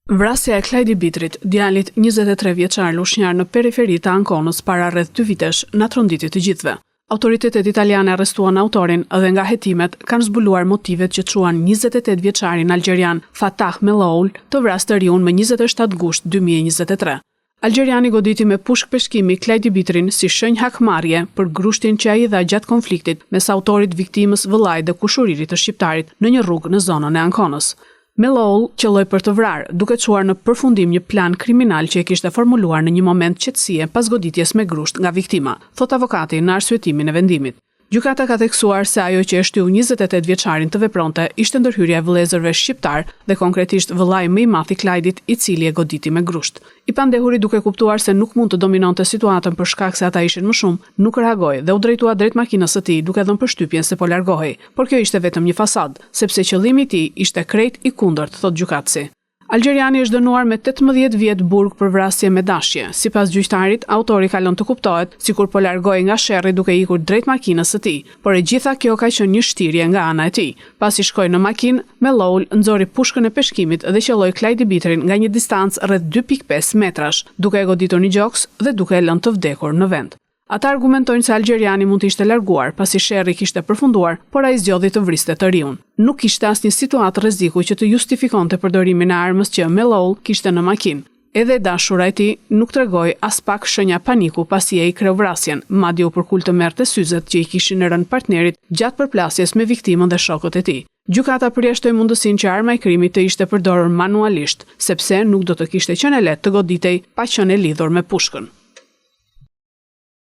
Vrasja e Klajdi Bitrit, djalit 23 vjeçar lushnjar në periferi të Ankonës para rreth 2 vitesh, na tronditi të gjithëve. Autoritetet italiane arrestuan autorin dhe nga hetimet kanë zbuluar motivet që çuan 28 vjeçarin algerian Fatah Meloul të vrasë të riun më 27 gusht 2023. Algjeriani goditi me pushk peshkimi Klajdi Bitrin si shenjë hakmarrje për grushtin që ai dha gjatë konfliktit mes autorit, viktimës, vëllait dhe kushuririt të shqiptarit në një rrugë në zonën e Ankonës. Meloul qelloi për të vrarë, duke çuar në përfundim një plan kriminal që e kishte formuluar në një moment qetësie pas goditjes me grusht nga viktima, thot avokati në arsyetimin e vendimit. Gjykata ka theksuar se ajo që e shtyu 28 vjeçarin të vepronte ishte ndërhyrja e vëllezërve shqiptar dhe konkretisht vëllai më i madh i Klajdit, i cili e goditi me grusht. I pandehuri, duke kuptuar se nuk mund të dominonte situatën për shkak se ata ishin më shumë, nuk reagoi dhe u drejtua drejt makinës së tij duke dhënë përshtypjen se po largohej, por kjo ishte vetëm një fasadë, sepse qëllimi i tij ishte krejt i kundërt, thot gjykatësi. Algjeriani është dënuar me 18 vjet burg për vrasje me dashje. Sipas gjyqtarit, autori ka lënë të kuptohet sikur po largohej nga sherrri duke ikur drejt makinës së tij, por e gjitha kjo ka qenë një shtirje nga ana e tij. Pasi shkoi në makinë, Meloul nxori pushkën e peshkimit dhe qelloi Klajdi Bitrin nga një distancë rreth 2.5 metrash, duke e goditur një gjoks dhe duke e lënë të vdekur në vend. Ata argumentojnë se algjeriani mund të ishte larguar pasi sherrri kishte përfunduar, por ai zgjodhi të vriste të riun. Nuk kishte asnjë situatë rreziku që të justifikonte përdorimin e armës që Meloul kishte në makinë. Edhe dashura e tij nuk tregoi as pak shenja paniku pasi ai kreu vrasjen, madje u përkul të merrte syzet që i kishin rënë partnerit gjatë përplasjes me viktimën dhe shokët e tij. Gjykata përjashtoi mundësinë që arma e krimit të ishte përdorur manualisht, sepse nuk do të kishte qenë lehtë të goditej pa qenë e lidhur me pushkën.